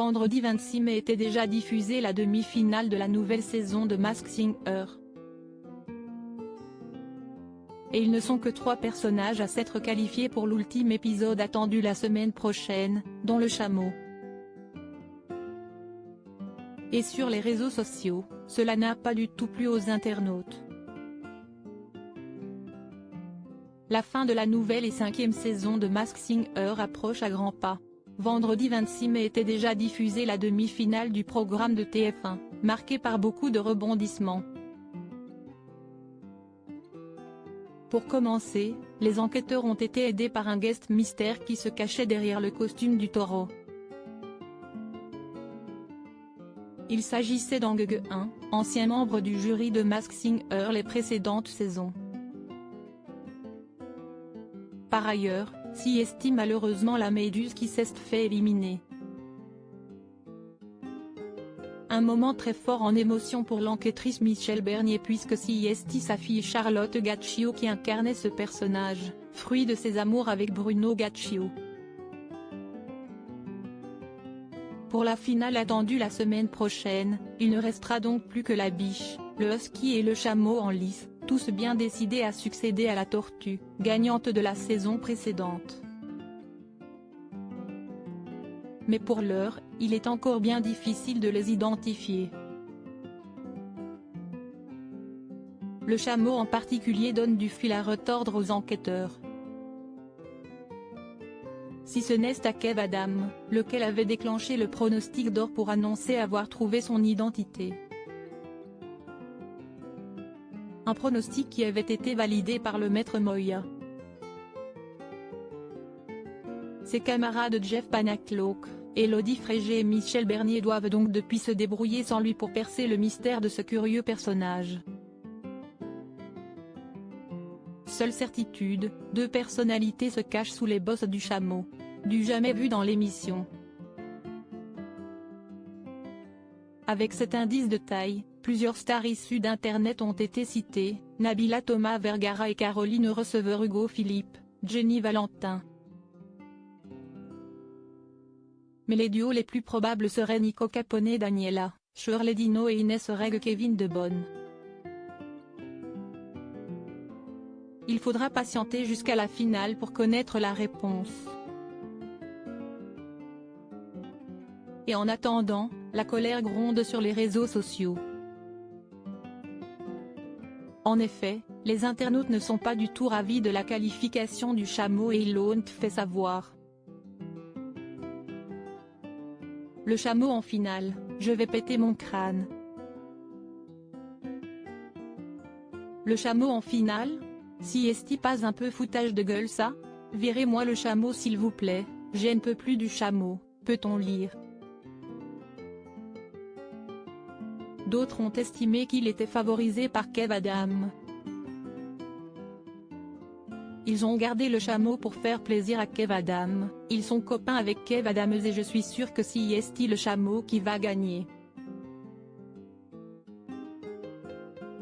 Vendredi 26 mai était déjà diffusée la demi-finale de la nouvelle saison de Masked Singer. Et ils ne sont que 3 personnages à s'être qualifiés pour l'ultime épisode attendu la semaine prochaine, dont le chameau. Et sur les réseaux sociaux, cela n'a pas du tout plu aux internautes. La fin de la nouvelle et 5e saison de Masked Singer approche à grands pas. Vendredi 26 mai était déjà diffusée la demi-finale du programme de TF1, marquée par beaucoup de rebondissements. Pour commencer, les enquêteurs ont été aidés par un guest mystère qui se cachait derrière le costume du taureau. Il s'agissait d'Ang-ge, ancien membre du jury de Masked Singer les précédentes saisons. Par ailleurs, s'y estime malheureusement la méduse qui s'est fait éliminer. Un moment très fort en émotion pour l'enquêtrice Michel Bernier puisque s'y estie sa fille Charlotte Gaccio qui incarnait ce personnage, fruit de ses amours avec Bruno Gaccio. Pour la finale attendue la semaine prochaine, il ne restera donc plus que la biche, le husky et le chameau en lice, tous bien décidés à succéder à la tortue, gagnante de la saison précédente. Mais pour l'heure, il est encore bien difficile de les identifier. Le chameau en particulier donne du fil à retordre aux enquêteurs. Si ce n'est à Kev Adams, lequel avait déclenché le pronostic d'or pour annoncer avoir trouvé son identité. Un pronostic qui avait été validé par le maître Moya. Ses camarades Jeff Panaclock, Élodie Frégé et Michel Bernier doivent donc depuis se débrouiller sans lui pour percer le mystère de ce curieux personnage. Seule certitude, 2 personnalités se cachent sous les bosses du chameau. Du jamais vu dans l'émission. Avec cet indice de taille, plusieurs stars issues d'Internet ont été citées, Nabila Thomas Vergara et Caroline Receveur Hugo Philippe, Jenny Valentin. Mais les duos les plus probables seraient Nico Capone Daniela, Shirley Dino et Inès Reg Kevin De Bonne. Il faudra patienter jusqu'à la finale pour connaître la réponse. Et en attendant, la colère gronde sur les réseaux sociaux. En effet, les internautes ne sont pas du tout ravis de la qualification du chameau et ils l'ont fait savoir. Le chameau en finale, je vais péter mon crâne. Le chameau en finale? Si est-il pas un peu foutage de gueule ça? Virez-moi le chameau s'il vous plaît, je ne peux plus du chameau, peut-on lire. D'autres ont estimé qu'il était favorisé par Kev Adams. Ils ont gardé le chameau pour faire plaisir à Kev Adams, ils sont copains avec Kev Adams et je suis sûr que si est le chameau qui va gagner.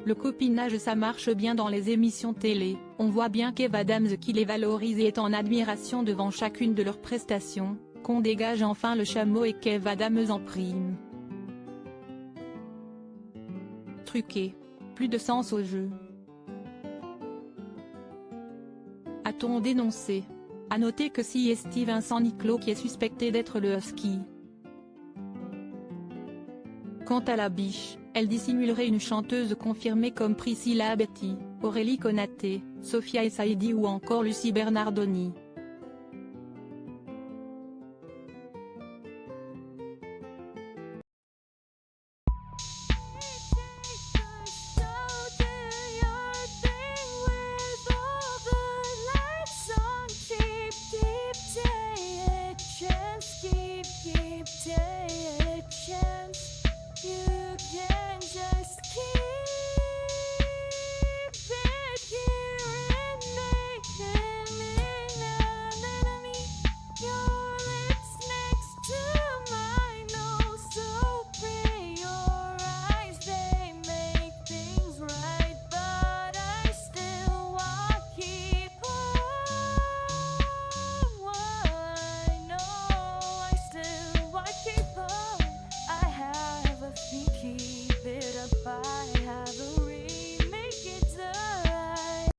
Le copinage ça marche bien dans les émissions télé, on voit bien Kev Adams qui les valorise et est en admiration devant chacune de leurs prestations, qu'on dégage enfin le chameau et Kev Adams en prime. Truqué. Plus de sens au jeu. A-t-on dénoncé? À noter que si est Vincent Niclot qui est suspecté d'être le husky. Quant à la biche, elle dissimulerait une chanteuse confirmée comme Priscilla Betty, Aurélie Konaté, Sophia Essaidi ou encore Lucie Bernardoni.